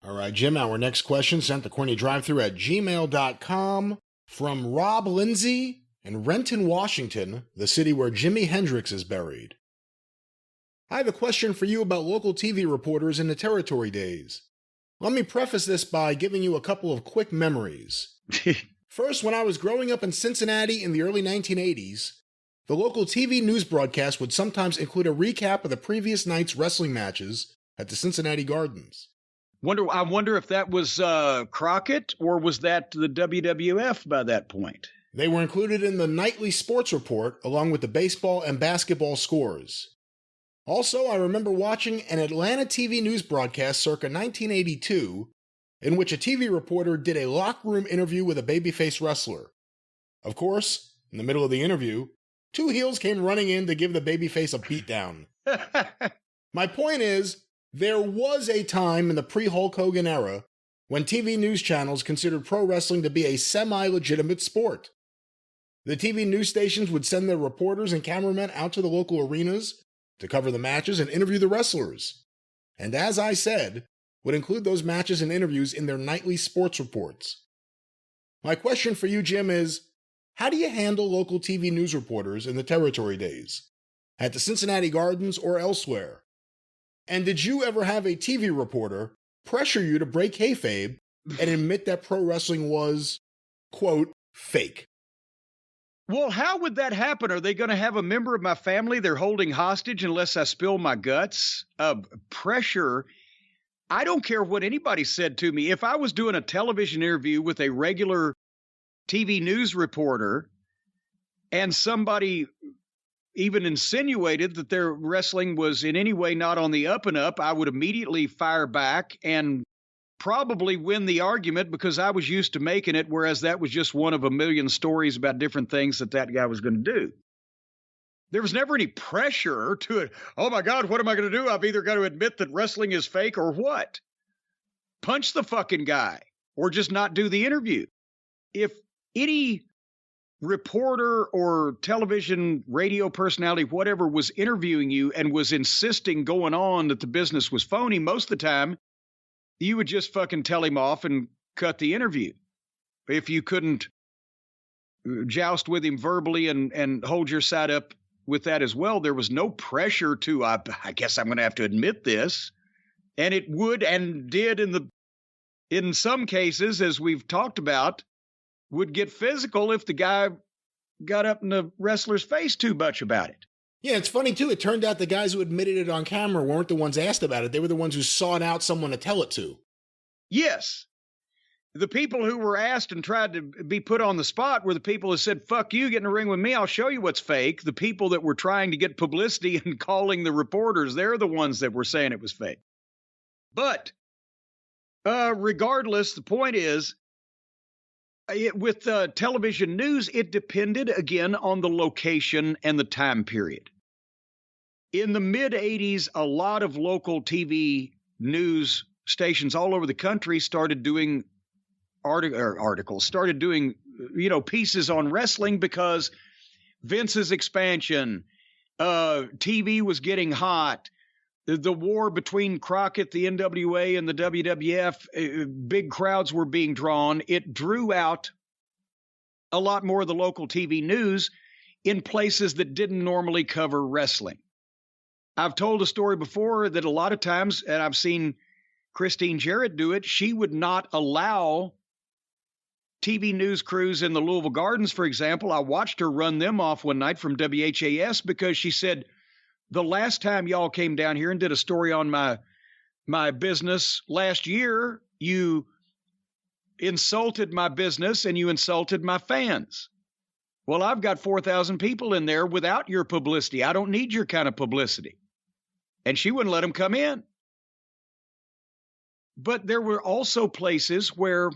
All right, Jim, our next question sent to CornyDriveThru at gmail.com from Rob Lindsay in Renton, Washington, the city where Jimi Hendrix is buried. I have a question for you about local TV reporters in the territory days. Let me preface this by giving you a couple of quick memories. First, when I was growing up in Cincinnati in the early 1980s, the local TV news broadcast would sometimes include a recap of the previous night's wrestling matches at the Cincinnati Gardens. I wonder if that was Crockett or was that the WWF by that point? They were included in the nightly sports report along with the baseball and basketball scores. Also, I remember watching an Atlanta TV news broadcast circa 1982 in which a TV reporter did a locker room interview with a babyface wrestler. Of course, in the middle of the interview, two heels came running in to give the babyface a beatdown. My point is, there was a time in the pre-Hulk Hogan era when TV news channels considered pro wrestling to be a semi-legitimate sport. The TV news stations would send their reporters and cameramen out to the local arenas to cover the matches and interview the wrestlers. And as I said, would include those matches and interviews in their nightly sports reports. My question for you, Jim, is how do you handle local TV news reporters in the territory days, at the Cincinnati Gardens or elsewhere? And did you ever have a TV reporter pressure you to break kayfabe and admit that pro wrestling was, quote, fake? Well, how would that happen? Are they going to have a member of my family they're holding hostage unless I spill my guts? Pressure. I don't care what anybody said to me. If I was doing a television interview with a regular TV news reporter and somebody even insinuated that their wrestling was in any way not on the up and up, I would immediately fire back and probably win the argument because I was used to making it, whereas that was just one of a million stories about different things that guy was going to do. There was never any pressure to it. Oh my God, what am I going to do? I've either got to admit that wrestling is fake or what? Punch the fucking guy or just not do the interview. If any reporter or television, radio personality, whatever, was interviewing you and was insisting going on that the business was phony, most of the time, you would just fucking tell him off and cut the interview. If you couldn't joust with him verbally and hold your side up with that as well, there was no pressure to, I guess I'm going to have to admit this. And it would and did in some cases, as we've talked about, would get physical if the guy got up in the wrestler's face too much about it. Yeah, it's funny, too. It turned out the guys who admitted it on camera weren't the ones asked about it. They were the ones who sought out someone to tell it to. Yes. The people who were asked and tried to be put on the spot were the people who said, fuck you, get in the ring with me, I'll show you what's fake. The people that were trying to get publicity and calling the reporters, they're the ones that were saying it was fake. But regardless, the point is, with television news, it depended, again, on the location and the time period. In the mid-'80s, a lot of local TV news stations all over the country started doing articles, started doing, pieces on wrestling because Vince's expansion, TV was getting hot. The war between Crockett, the NWA, and the WWF, big crowds were being drawn. It drew out a lot more of the local TV news in places that didn't normally cover wrestling. I've told a story before that a lot of times, and I've seen Christine Jarrett do it, she would not allow TV news crews in the Louisville Gardens, for example. I watched her run them off one night from WHAS because she said, the last time y'all came down here and did a story on my business last year, you insulted my business and you insulted my fans. Well, I've got 4,000 people in there without your publicity. I don't need your kind of publicity. And she wouldn't let them come in. But there were also places where,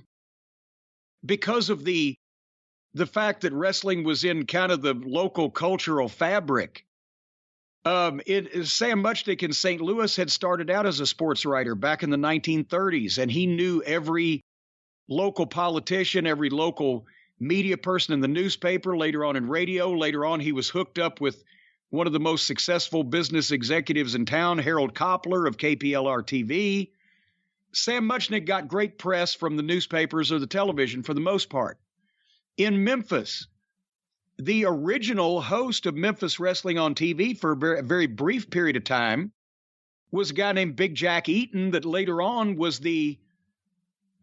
because of the fact that wrestling was in kind of the local cultural fabric, Sam Muchnick in St. Louis had started out as a sports writer back in the 1930s, and he knew every local politician, every local media person in the newspaper, later on in radio. Later on, he was hooked up with one of the most successful business executives in town, Harold Koppler of KPLR TV. Sam Muchnick got great press from the newspapers or the television for the most part. In Memphis, the original host of Memphis Wrestling on TV for a very brief period of time was a guy named Big Jack Eaton that later on was the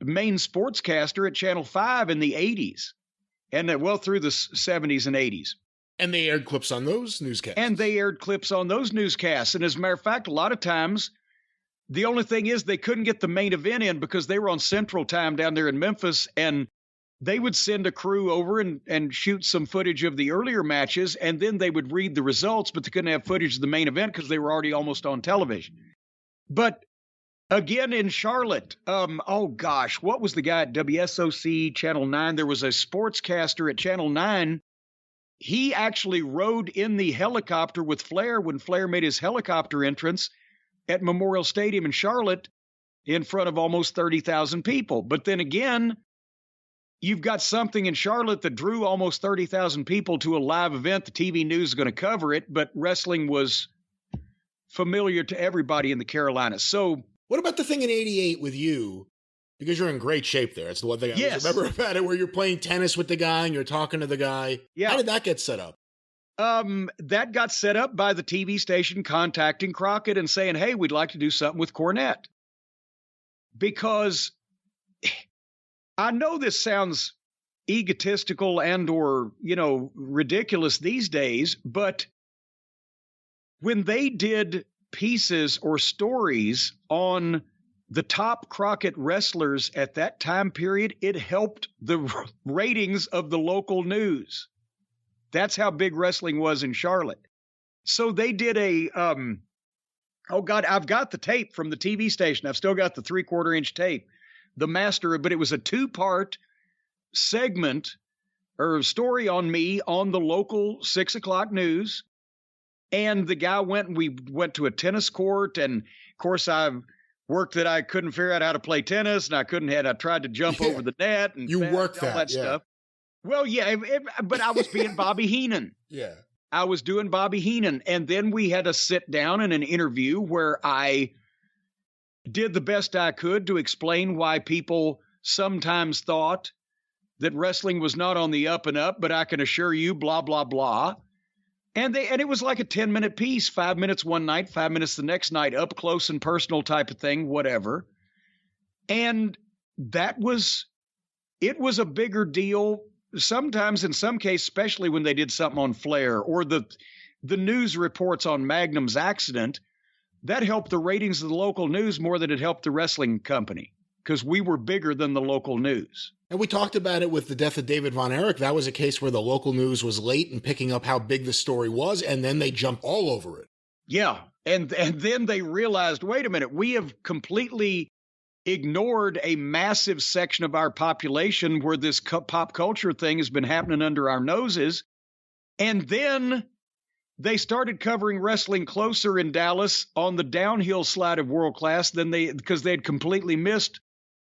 main sportscaster at Channel 5 in the 80s and well through the 70s and 80s. And they aired clips on those newscasts. And as a matter of fact, a lot of times, the only thing is they couldn't get the main event in because they were on Central Time down there in Memphis, and they would send a crew over and shoot some footage of the earlier matches, and then they would read the results, but they couldn't have footage of the main event because they were already almost on television. But again, in Charlotte, what was the guy at WSOC Channel 9? There was a sportscaster at Channel 9. He actually rode in the helicopter with Flair when Flair made his helicopter entrance at Memorial Stadium in Charlotte in front of almost 30,000 people. But then again, you've got something in Charlotte that drew almost 30,000 people to a live event. The TV news is going to cover it, but wrestling was familiar to everybody in the Carolinas. So what about the thing in 88 with you? Because you're in great shape there. It's the one thing I remember about it, where you're playing tennis with the guy and you're talking to the guy. Yeah. How did that get set up? That got set up by the TV station contacting Crockett and saying, hey, we'd like to do something with Cornette. Because I know this sounds egotistical and or, ridiculous these days, but when they did pieces or stories on the top Crockett wrestlers at that time period, it helped the ratings of the local news. That's how big wrestling was in Charlotte. So they did I've got the tape from the TV station. I've still got the 3/4 inch tape, the master, but it was a 2-part segment or story on me on the local 6 o'clock news. And the guy we went to a tennis court, and of course I've worked that I couldn't figure out how to play tennis, and I tried to jump over the net and you worked all that stuff. Well, yeah, but I was being Bobby Heenan. Yeah. I was doing Bobby Heenan. And then we had to sit down in an interview where I did the best I could to explain why people sometimes thought that wrestling was not on the up and up, but I can assure you, blah, blah, blah. And it was like a 10-minute piece, 5 minutes one night, 5 minutes the next night, up close and personal type of thing, whatever. And it was a bigger deal sometimes, in some cases, especially when they did something on Flair or the news reports on Magnum's accident. That helped the ratings of the local news more than it helped the wrestling company, because we were bigger than the local news. And we talked about it with the death of David Von Erich. That was a case where the local news was late in picking up how big the story was, and then they jumped all over it. Yeah, and then they realized, wait a minute, we have completely ignored a massive section of our population where this pop culture thing has been happening under our noses. And then they started covering wrestling closer in Dallas on the downhill slide of world class because they had completely missed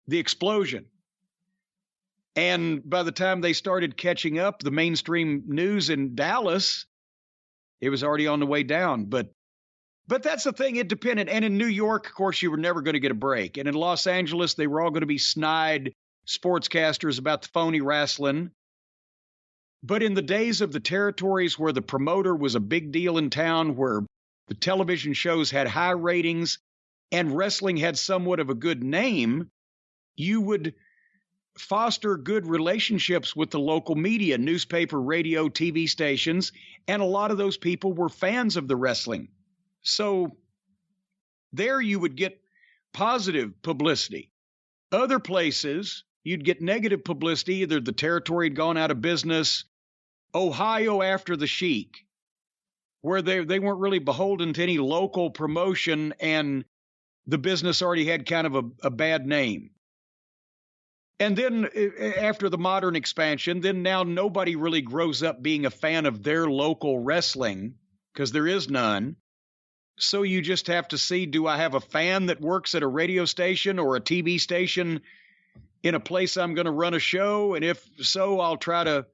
the explosion. And by the time they started catching up, the mainstream news in Dallas, it was already on the way down. But that's the thing, it depended. And in New York, of course, you were never going to get a break. And in Los Angeles, they were all going to be snide sportscasters about the phony wrestling. But in the days of the territories where the promoter was a big deal in town, where the television shows had high ratings and wrestling had somewhat of a good name, you would foster good relationships with the local media, newspaper, radio, TV stations, and a lot of those people were fans of the wrestling. So there you would get positive publicity. Other places, you'd get negative publicity. Either the territory had gone out of business, Ohio after the Sheik, where they weren't really beholden to any local promotion, and the business already had kind of a bad name. And then after the modern expansion, then now nobody really grows up being a fan of their local wrestling because there is none. So you just have to see, do I have a fan that works at a radio station or a TV station in a place I'm going to run a show? And if so, I'll try to,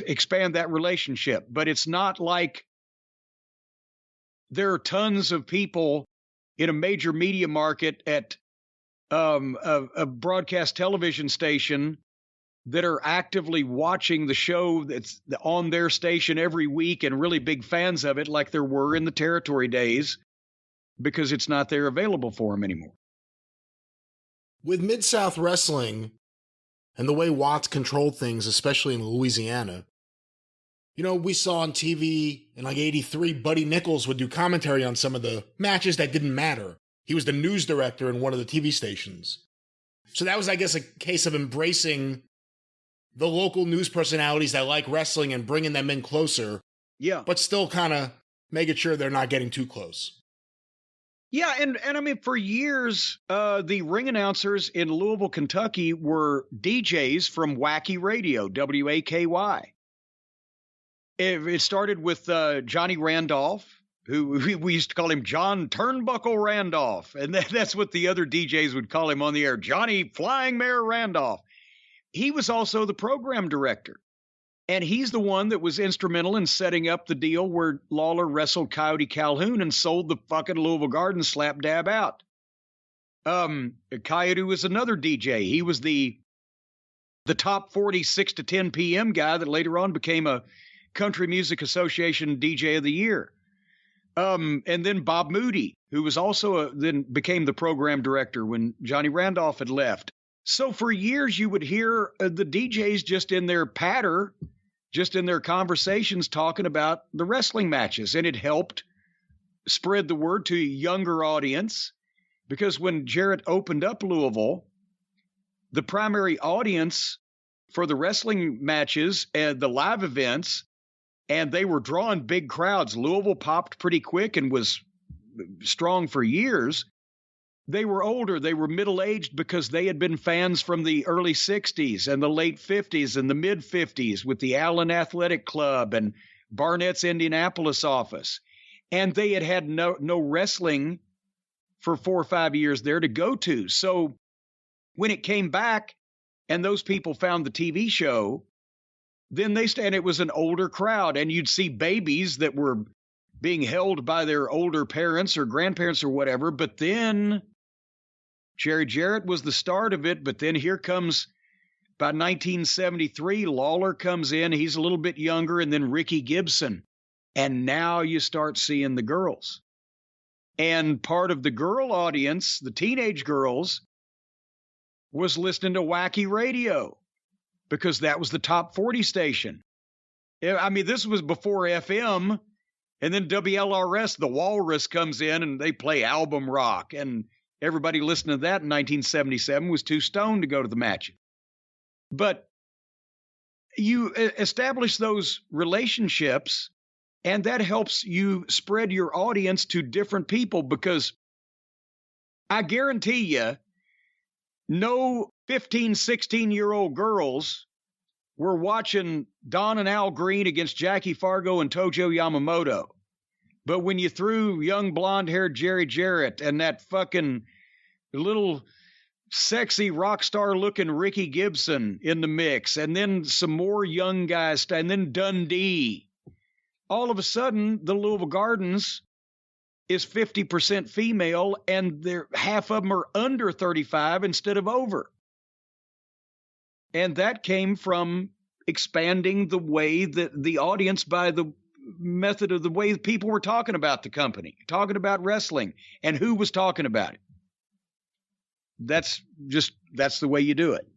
expand that relationship. But it's not like there are tons of people in a major media market at a broadcast television station that are actively watching the show that's on their station every week and really big fans of it, like there were in the territory days, because it's not there available for them anymore. With Mid-South Wrestling and the way Watts controlled things, especially in Louisiana, you know, we saw on TV in like 83, Buddy Nichols would do commentary on some of the matches that didn't matter. He was the news director in one of the TV stations. So that was, I guess, a case of embracing the local news personalities that like wrestling and bringing them in closer. Yeah. But still kind of making sure they're not getting too close. Yeah, and I mean, for years, the ring announcers in Louisville, Kentucky were DJs from Wacky Radio, WAKY. It started with Johnny Randolph, who we used to call him John Turnbuckle Randolph. And that's what the other DJs would call him on the air, Johnny Flying Mare Randolph. He was also the program director. And he's the one that was instrumental in setting up the deal where Lawler wrestled Coyote Calhoun and sold the fucking Louisville Garden slap dab out. Coyote was another DJ. He was the top 40 6 to 10 p.m. guy that later on became a Country Music Association DJ of the Year. And then Bob Moody, who was also then became the program director when Johnny Randolph had left. So for years you would hear the DJs just in their patter, just in their conversations talking about the wrestling matches. And it helped spread the word to a younger audience, because when Jarrett opened up Louisville, the primary audience for the wrestling matches and the live events, and they were drawing big crowds. Louisville popped pretty quick and was strong for years. They were older. They were middle-aged because they had been fans from the early 60s and the late 50s and the mid-50s with the Allen Athletic Club and Barnett's Indianapolis office. And they had had no wrestling for 4 or 5 years there to go to. So when it came back and those people found the TV show, then and it was an older crowd, and you'd see babies that were being held by their older parents or grandparents or whatever. But then Jerry Jarrett was the start of it. But then here comes, by 1973, Lawler comes in. He's a little bit younger, and then Ricky Gibson. And now you start seeing the girls. And part of the girl audience, the teenage girls, was listening to Wacky Radio, because that was the top 40 station. I mean, this was before FM, and then WLRS, the Walrus, comes in and they play album rock, and everybody listening to that in 1977 was too stoned to go to the match. But you establish those relationships, and that helps you spread your audience to different people, because I guarantee you, no 15, 16-year-old girls were watching Don and Al Green against Jackie Fargo and Tojo Yamamoto. But when you threw young blonde-haired Jerry Jarrett and that fucking little sexy rock star-looking Ricky Gibson in the mix, and then some more young guys, and then Dundee, all of a sudden the Louisville Gardens is 50% female, and half of them are under 35 instead of over. And that came from expanding the way that the audience, by the method of the way people were talking about the company, talking about wrestling, and who was talking about it. That's the way you do it.